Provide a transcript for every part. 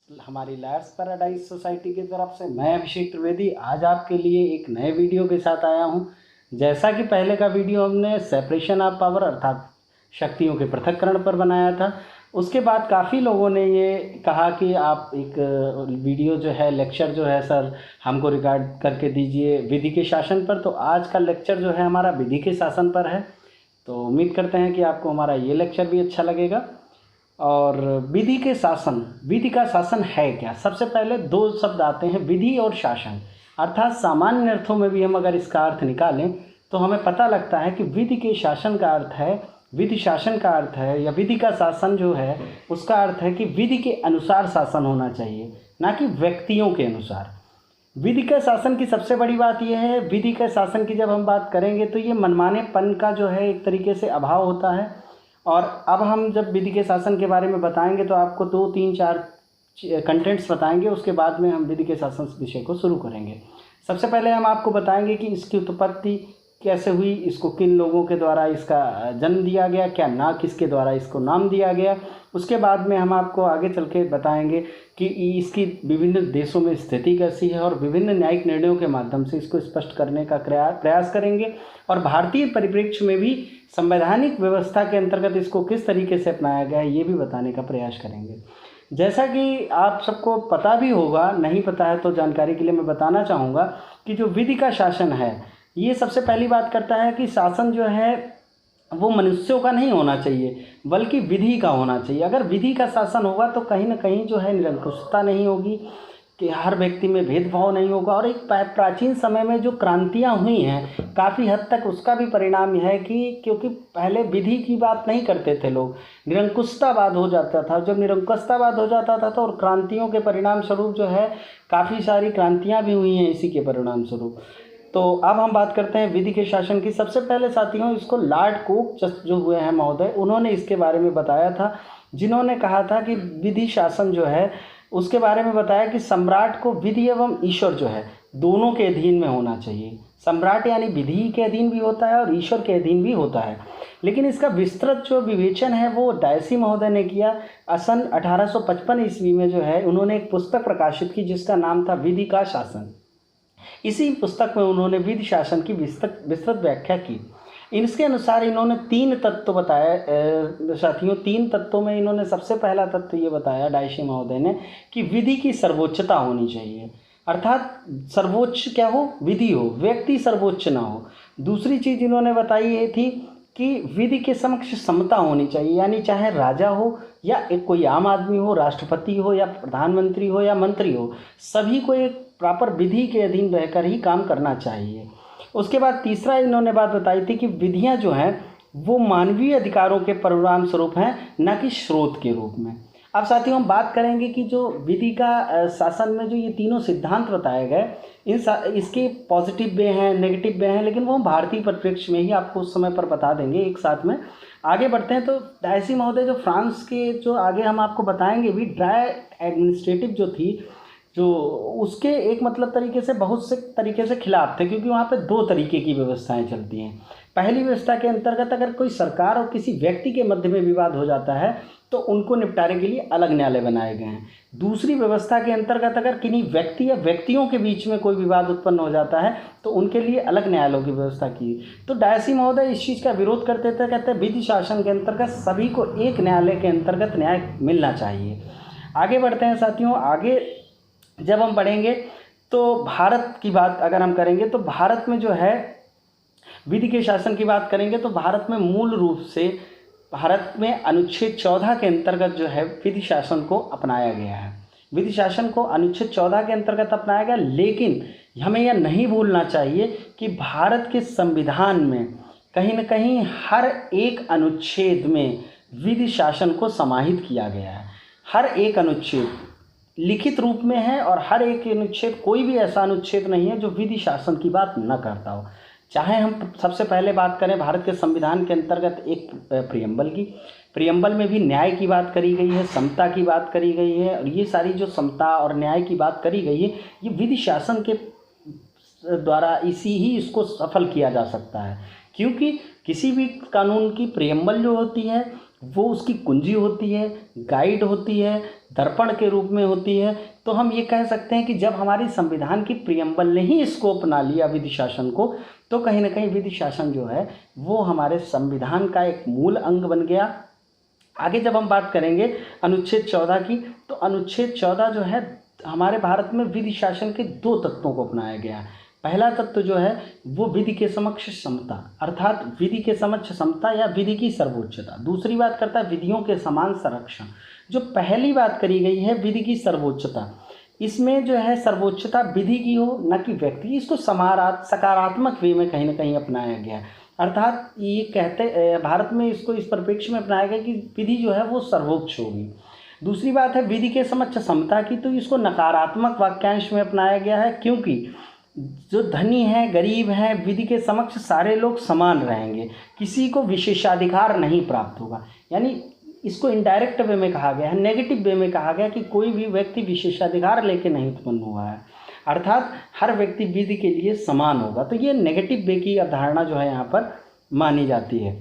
हमारी lawyers paradise society की तरफ से मैं अभिषेक त्रिवेदी आज आपके लिए एक नए वीडियो के साथ आया हूं। जैसा कि पहले का वीडियो हमने सेपरेशन ऑफ पावर अर्थात शक्तियों के पृथक्करण पर बनाया था, उसके बाद काफ़ी लोगों ने ये कहा कि आप एक वीडियो जो है, लेक्चर जो है सर हमको रिकॉर्ड करके दीजिए विधि के शासन पर। तो आज का लेक्चर जो है हमारा विधि के शासन पर है। तो उम्मीद करते हैं कि आपको हमारा ये लेक्चर भी अच्छा लगेगा। और विधि के शासन, विधि का शासन है क्या? सबसे पहले दो शब्द आते हैं, विधि और शासन। अर्थात सामान्य अर्थों में भी हम अगर इसका अर्थ निकालें तो हमें पता लगता है कि विधि के शासन का अर्थ है, विधि शासन का अर्थ है या विधि का शासन जो है उसका अर्थ है कि विधि के अनुसार शासन होना चाहिए, ना कि व्यक्तियों के अनुसार। विधि के शासन की सबसे बड़ी बात यह है, विधि के शासन की जब हम बात करेंगे तो ये मनमानेपन का जो है एक तरीके से अभाव होता है। और अब हम जब विधि के शासन के बारे में बताएंगे तो आपको 2, 3, 4 कंटेंट्स बताएंगे, उसके बाद में हम विधि के शासन विषय को शुरू करेंगे। सबसे पहले हम आपको बताएंगे कि इसकी उत्पत्ति कैसे हुई, इसको किन लोगों के द्वारा इसका जन्म दिया गया, क्या ना किसके द्वारा इसको नाम दिया गया। उसके बाद में हम आपको आगे चल के बताएंगे कि इसकी विभिन्न देशों में स्थिति कैसी है और विभिन्न न्यायिक निर्णयों के माध्यम से इसको स्पष्ट करने का प्रयास करेंगे। और भारतीय परिप्रेक्ष्य में भी संवैधानिक व्यवस्था के अंतर्गत इसको किस तरीके से अपनाया गया है ये भी बताने का प्रयास करेंगे। जैसा कि आप सबको पता भी होगा, नहीं पता है तो जानकारी के लिए मैं बताना चाहूँगा कि जो विधि का शासन है ये सबसे पहली बात करता है कि शासन जो है वो मनुष्यों का नहीं होना चाहिए बल्कि विधि का होना चाहिए। अगर विधि का शासन होगा तो कहीं ना कहीं जो है निरंकुशता नहीं होगी, कि हर व्यक्ति में भेदभाव नहीं होगा। और एक प्राचीन समय में जो क्रांतियां हुई हैं काफ़ी हद तक उसका भी परिणाम यह है कि क्योंकि पहले विधि की बात नहीं करते थे लोग, निरंकुशतावाद हो जाता था। जब निरंकुशतावाद हो जाता था तो और क्रांतियों के परिणाम स्वरूप जो है काफ़ी सारी क्रांतियाँ भी हुई हैं इसी के परिणाम स्वरूप। तो अब हम बात करते हैं विधि के शासन की। सबसे पहले साथियों इसको लॉर्ड कोक जो हुए हैं महोदय, उन्होंने इसके बारे में बताया था, जिन्होंने कहा था कि विधि शासन जो है उसके बारे में बताया कि सम्राट को विधि एवं ईश्वर जो है दोनों के अधीन में होना चाहिए। सम्राट यानी विधि के अधीन भी होता है और ईश्वर के अधीन भी होता है। लेकिन इसका विस्तृत जो विवेचन है वो डायसी महोदय ने किया। सन 1855 ईस्वी में जो है उन्होंने एक पुस्तक प्रकाशित की जिसका नाम था विधि का शासन। इसी पुस्तक में उन्होंने विधि शासन की विस्तृत व्याख्या की। इसके अनुसार इन्होंने 3 तत्व बताए साथियों। 3 तत्वों में इन्होंने सबसे पहला तत्व ये बताया डायशी महोदय ने कि विधि की सर्वोच्चता होनी चाहिए। अर्थात सर्वोच्च क्या हो? विधि हो, व्यक्ति सर्वोच्च ना हो। दूसरी चीज़ इन्होंने बताई ये थी कि विधि के समक्ष समता होनी चाहिए, यानी चाहे राजा हो या एक कोई आम आदमी हो, राष्ट्रपति हो या प्रधानमंत्री हो या मंत्री हो, सभी को एक प्रॉपर विधि के अधीन रहकर ही काम करना चाहिए। उसके बाद तीसरा इन्होंने बात बताई थी कि विधियां जो हैं वो मानवीय अधिकारों के परिणाम स्वरूप हैं, न कि स्रोत के रूप में। अब साथियों हम बात करेंगे कि जो विधि का शासन में जो ये तीनों सिद्धांत बताए गए इसके पॉजिटिव वे हैं, नेगेटिव वे हैं, लेकिन वो हम भारतीय परिप्रेक्ष्य में ही आपको उस समय पर बता देंगे एक साथ में। आगे बढ़ते हैं तो डायसी महोदय जो फ्रांस के जो आगे हम आपको बताएंगे भी ड्राई एडमिनिस्ट्रेटिव जो थी, जो उसके एक मतलब तरीके से बहुत से तरीके से खिलाफ थे, क्योंकि वहाँ पे 2 तरीके की व्यवस्थाएं चलती हैं। पहली व्यवस्था के अंतर्गत अगर कोई सरकार और किसी व्यक्ति के मध्य में विवाद हो जाता है तो उनको निपटारे के लिए अलग न्यायालय बनाए गए हैं। दूसरी व्यवस्था के अंतर्गत अगर किन्हीं व्यक्ति या व्यक्तियों के बीच में कोई विवाद उत्पन्न हो जाता है तो उनके लिए अलग न्यायालयों की व्यवस्था की। तो डायसी महोदय इस चीज़ का विरोध करते थे, कहते हैं विधि शासन के अंतर्गत सभी को एक न्यायालय के अंतर्गत न्याय मिलना चाहिए। आगे बढ़ते हैं साथियों। आगे जब हम बढ़ेंगे तो भारत की बात अगर हम करेंगे तो भारत में जो है विधि के शासन की बात करेंगे तो भारत में मूल रूप से भारत में अनुच्छेद 14 के अंतर्गत जो है विधि शासन को अपनाया गया है। विधि शासन को अनुच्छेद 14 के अंतर्गत अपनाया गया, लेकिन हमें यह नहीं भूलना चाहिए कि भारत के संविधान में कहीं न कहीं हर एक अनुच्छेद में विधि शासन को समाहित किया गया है। हर एक अनुच्छेद लिखित रूप में है और हर एक अनुच्छेद, कोई भी ऐसा अनुच्छेद नहीं है जो विधि शासन की बात न करता हो। चाहे हम सबसे पहले बात करें भारत के संविधान के अंतर्गत एक प्रियम्बल की, प्रियम्बल में भी न्याय की बात करी गई है, समता की बात करी गई है, और ये सारी जो समता और न्याय की बात करी गई है ये विधि शासन के द्वारा इसी ही इसको सफल किया जा सकता है। क्योंकि किसी भी कानून की प्रियम्बल जो होती है वो उसकी कुंजी होती है, गाइड होती है, दर्पण के रूप में होती है। तो हम ये कह सकते हैं कि जब हमारी संविधान की प्रियम्बल ने ही इसको अपना लिया विधि शासन को, तो कहीं ना कहीं विधि शासन जो है वो हमारे संविधान का एक मूल अंग बन गया। आगे जब हम बात करेंगे अनुच्छेद 14 की, तो अनुच्छेद 14 जो है हमारे भारत में विधि शासन के 2 तत्वों को अपनाया गया है। पहला तत्व जो है वो विधि के समक्ष समता, अर्थात विधि के समक्ष समता या विधि की सर्वोच्चता। दूसरी बात करता है विधियों के समान संरक्षण। जो पहली बात करी गई है विधि की सर्वोच्चता, इसमें जो है सर्वोच्चता विधि की हो न कि व्यक्ति की, इसको सकारात्मक वे में कहीं ना कहीं अपनाया गया है। अर्थात ये कहते भारत में इसको इस परिप्रेक्ष्य में अपनाया गया कि विधि जो है वो सर्वोच्च होगी। दूसरी बात है विधि के समक्ष समता की, तो इसको नकारात्मक वाक्यांश में अपनाया गया है, क्योंकि जो धनी है गरीब है विधि के समक्ष सारे लोग समान रहेंगे, किसी को विशेषाधिकार नहीं प्राप्त होगा। यानी इसको इनडायरेक्ट वे में कहा गया है, नेगेटिव वे में कहा गया कि कोई भी व्यक्ति विशेषाधिकार लेके नहीं उत्पन्न हुआ है, अर्थात हर व्यक्ति विधि के लिए समान होगा। तो ये नेगेटिव वे की अवधारणा जो है यहाँ पर मानी जाती है।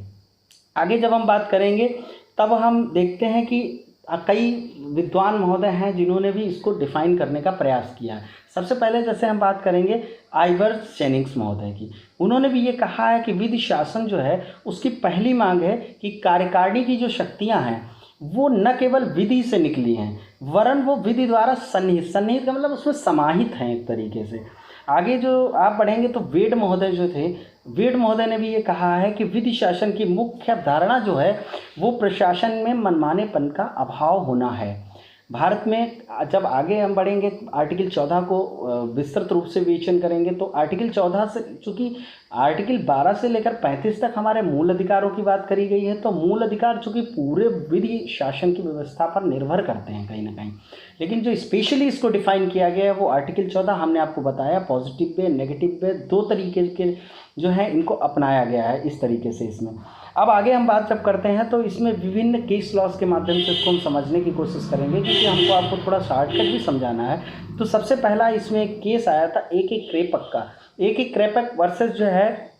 आगे जब हम बात करेंगे तब हम देखते हैं कि कई विद्वान महोदय हैं जिन्होंने भी इसको डिफाइन करने का प्रयास किया है। सबसे पहले जैसे हम बात करेंगे आइवर्स जेनिंग्स महोदय की, उन्होंने भी ये कहा है कि विधि शासन जो है उसकी पहली मांग है कि कार्यकारिणी की जो शक्तियां हैं वो न केवल विधि से निकली हैं वरन वो विधि द्वारा सन्निहित का मतलब उसमें समाहित हैं एक तरीके से। आगे जो आप बढ़ेंगे तो वेड महोदय जो थे, वेड महोदय ने भी ये कहा है कि विधि शासन की मुख्य अवधारणा जो है वो प्रशासन में मनमानेपन का अभाव होना है। भारत में जब आगे हम बढ़ेंगे आर्टिकल 14 को विस्तृत रूप से विवेचन करेंगे, तो आर्टिकल 14 से, चूँकि आर्टिकल 12 से लेकर 35 तक हमारे मूल अधिकारों की बात करी गई है, तो मूल अधिकार चूँकि पूरे विधि शासन की व्यवस्था पर निर्भर करते हैं कहीं ना कहीं, लेकिन जो स्पेशली इसको डिफाइन किया गया है वो आर्टिकल 14 हमने आपको बताया पॉजिटिव वे नेगेटिव वे 2 तरीके के जो है इनको अपनाया गया है इस तरीके से इसमें। अब आगे हम बात जब करते हैं तो इसमें विभिन्न केस लॉस के माध्यम से इसको हम समझने की कोशिश करेंगे, क्योंकि हमको आपको थोड़ा शॉर्टकट भी समझाना है। तो सबसे पहला इसमें एक केस आया था एक क्रेपक का, एक क्रेपक वर्सेस जो है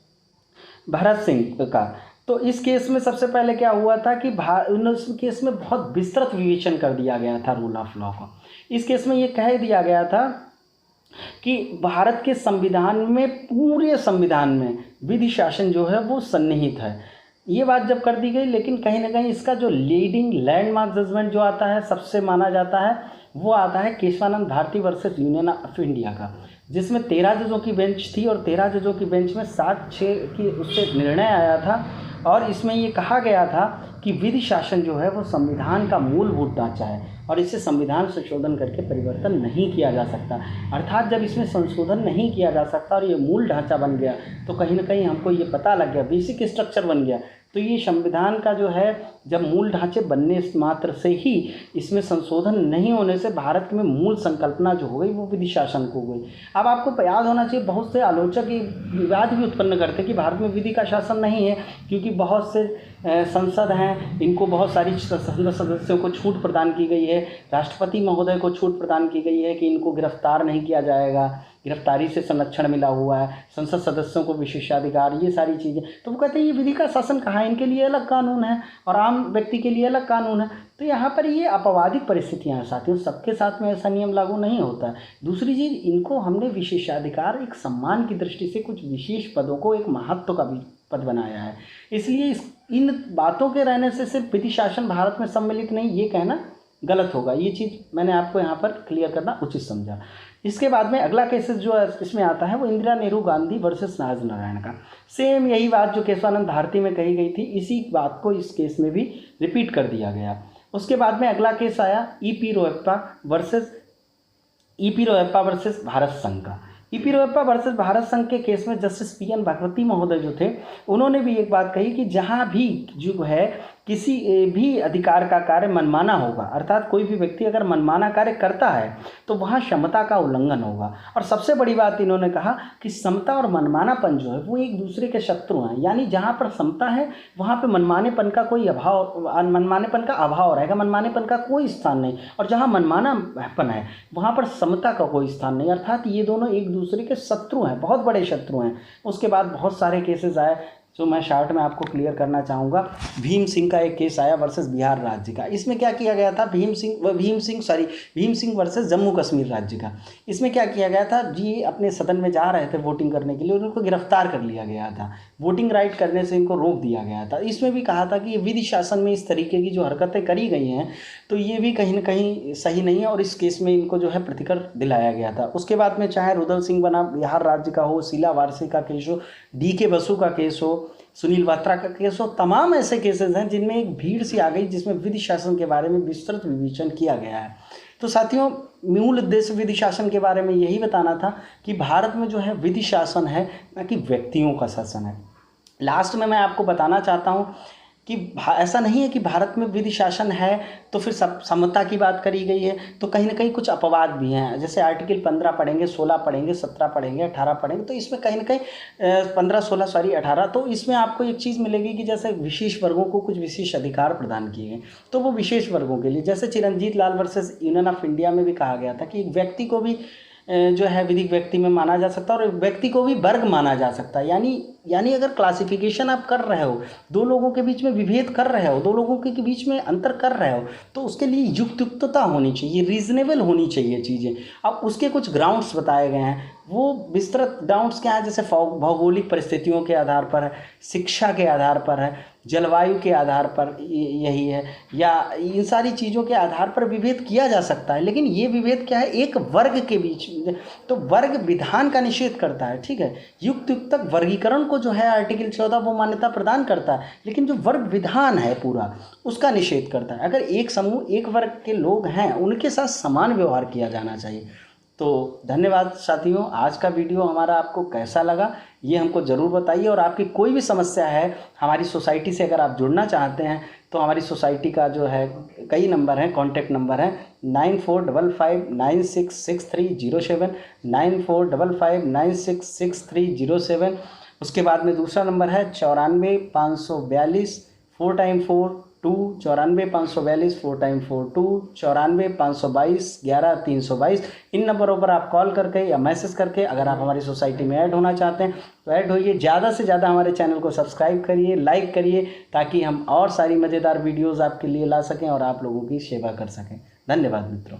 भरत सिंह का। तो इस केस में सबसे पहले क्या हुआ था कि उस केस में बहुत विस्तृत विवेचन कर दिया गया था रूल ऑफ लॉ का। इस केस में ये कह दिया गया था कि भारत के संविधान में, पूरे संविधान में विधि शासन जो है वो सन्निहित है। ये बात जब कर दी गई, लेकिन कहीं ना कहीं इसका जो लीडिंग लैंडमार्क जजमेंट जो आता है सबसे माना जाता है वो आता है Keshavananda Bharati versus Union of India का, जिसमें 13 जजों की बेंच थी और 13 जजों की बेंच में 7-6 की उससे निर्णय आया था। और इसमें ये कहा गया था कि विधि शासन जो है वो संविधान का मूलभूत ढांचा है और इसे संविधान संशोधन करके परिवर्तन नहीं किया जा सकता। अर्थात जब इसमें संशोधन नहीं किया जा सकता और ये मूल ढांचा बन गया तो कहीं ना कहीं हमको ये पता लग गया, बेसिक स्ट्रक्चर बन गया, तो ये संविधान का जो है जब मूल ढांचे बनने मात्र से ही इसमें संशोधन नहीं होने से भारत में मूल संकल्पना जो हो गई वो विधि शासन को हो गई। अब आपको याद होना चाहिए, बहुत से आलोचक ये विवाद भी उत्पन्न करते हैं कि भारत में विधि का शासन नहीं है, क्योंकि बहुत से संसद हैं, इनको बहुत सारी संसद सदस्यों को छूट प्रदान की गई है, राष्ट्रपति महोदय को छूट प्रदान की गई है कि इनको गिरफ्तार नहीं किया जाएगा, गिरफ्तारी से संरक्षण मिला हुआ है, संसद सदस्यों को विशेषाधिकार, ये सारी चीज़ें। तो वो कहते हैं ये विधि का शासन कहाँ है, इनके लिए अलग कानून है और आम व्यक्ति के लिए अलग कानून है। तो यहाँ पर ये अपवादिक परिस्थितियाँ हैं साथियों, सबके साथ में ऐसा नियम लागू नहीं होता है। दूसरी चीज़, इनको हमने विशेषाधिकार एक सम्मान की दृष्टि से कुछ विशेष पदों को एक महत्व का भी पद बनाया है, इसलिए इन बातों के रहने से सिर्फ विधि शासन भारत में सम्मिलित नहीं, ये कहना गलत होगा। ये चीज़ मैंने आपको यहाँ पर क्लियर करना उचित समझा। इसके बाद में अगला केसेस जो इसमें आता है वो इंदिरा नेहरू गांधी वर्सेस नाज नारायण का। सेम यही बात जो केशवानंद भारती में कही गई थी, इसी बात को इस केस में भी रिपीट कर दिया गया। उसके बाद में अगला केस आया ई.पी. रोयप्पा वर्सेस भारत संघ का। ई.पी. रोयप्पा वर्सेस भारत संघ के केस में जस्टिस पी.एन. भागवती महोदय जो थे, उन्होंने भी एक बात कही कि जहाँ भी जो है किसी भी अधिकार का कार्य मनमाना होगा, अर्थात कोई भी व्यक्ति अगर मनमाना कार्य करता है तो वहाँ समता का उल्लंघन होगा। और सबसे बड़ी बात इन्होंने कहा कि समता और मनमानापन जो है वो एक दूसरे के शत्रु हैं, यानी जहाँ पर समता है वहाँ पे मनमानेपन का अभाव रहेगा, मनमानेपन का कोई स्थान नहीं, और जहाँ मनमानापन है वहाँ पर समता का कोई स्थान नहीं, अर्थात ये दोनों एक दूसरे के शत्रु हैं, बहुत बड़े शत्रु हैं। उसके बाद बहुत सारे केसेस आए, जो मैं शॉर्ट में आपको क्लियर करना चाहूँगा। भीम सिंह का एक केस आया वर्सेस बिहार राज्य का। इसमें क्या किया गया था, भीम सिंह वर्सेस जम्मू कश्मीर राज्य का। इसमें क्या किया गया था जी, अपने सदन में जा रहे थे वोटिंग करने के लिए और उनको गिरफ्तार कर लिया गया था। वोटिंग राइट करने से इनको रोक दिया गया था। इसमें भी कहा था कि ये विधि शासन में इस तरीके की जो हरकतें करी गई हैं तो ये भी कहीं ना कहीं सही नहीं है, और इस केस में इनको जो है प्रतिकर दिलाया गया था। उसके बाद में चाहे रुदल सिंह बना बिहार राज्य का हो, शीला वारसी का केस हो, DK बसु का केस हो, सुनील वात्रा का केस हो, तमाम ऐसे केसेस हैं जिनमें एक भीड़ सी आ गई जिसमें विधि शासन के बारे में विस्तृत विवेचन किया गया है। तो साथियों, मूल उद्देश्य विधि शासन के बारे में यही बताना था कि भारत में जो है विधि शासन है, न कि व्यक्तियों का शासन है। लास्ट में मैं आपको बताना चाहता हूँ कि ऐसा नहीं है कि भारत में विधि शासन है तो फिर सब समता की बात करी गई है, तो कहीं ना कहीं कुछ अपवाद भी हैं। जैसे आर्टिकल 15 पढ़ेंगे, 16 पढ़ेंगे, 17 पढ़ेंगे, 18 पढ़ेंगे, तो इसमें कहीं ना कहीं 18, तो इसमें आपको एक चीज़ मिलेगी कि जैसे विशेष वर्गों को कुछ विशेष अधिकार प्रदान किए गए, तो वो विशेष वर्गों के लिए, जैसे चिरंजीत लाल वर्सेस यूनियन ऑफ इंडिया में भी कहा गया था कि एक व्यक्ति को भी जो है विधिक व्यक्ति में माना जा सकता है और व्यक्ति को भी वर्ग माना जा सकता है। यानी अगर क्लासिफिकेशन आप कर रहे हो, दो लोगों के बीच में विभेद कर रहे हो, दो लोगों के बीच में अंतर कर रहे हो, तो उसके लिए युक्तियुक्तता होनी चाहिए, रीजनेबल होनी चाहिए चीज़ें। अब उसके कुछ ग्राउंड्स बताए गए हैं, वो विस्तृत ग्राउंड्स क्या है, जैसे भौगोलिक परिस्थितियों के आधार पर है, शिक्षा के आधार पर है, जलवायु के आधार पर यही है, या इन सारी चीज़ों के आधार पर विभेद किया जा सकता है। लेकिन ये विभेद क्या है, एक वर्ग के बीच में, तो वर्ग विधान का निषेध करता है, ठीक है। युक्तियुक्तक वर्गीकरण को जो है आर्टिकल 14 वो मान्यता प्रदान करता है, लेकिन जो वर्ग विधान है पूरा उसका निषेध करता है। अगर एक समूह, एक वर्ग के लोग हैं, उनके साथ समान व्यवहार किया जाना चाहिए। तो धन्यवाद साथियों, आज का वीडियो हमारा आपको कैसा लगा ये हमको ज़रूर बताइए। और आपकी कोई भी समस्या है हमारी सोसाइटी से अगर आप जुड़ना चाहते हैं तो हमारी सोसाइटी का जो है कई नंबर हैं, कॉन्टैक्ट नंबर हैं 9455966307, 9455966307। उसके बाद में दूसरा नंबर है 94 542 4x4 2, 94 542 4x4 2, 94 522 11 322। इन नंबरों पर आप कॉल करके या मैसेज करके अगर आप हमारी सोसाइटी में ऐड होना चाहते हैं तो ऐड होइए। ज़्यादा से ज़्यादा हमारे चैनल को सब्सक्राइब करिए, लाइक करिए, ताकि हम और सारी मज़ेदार वीडियोज़ आपके लिए ला सकें और आप लोगों की सेवा कर सकें। धन्यवाद मित्रों।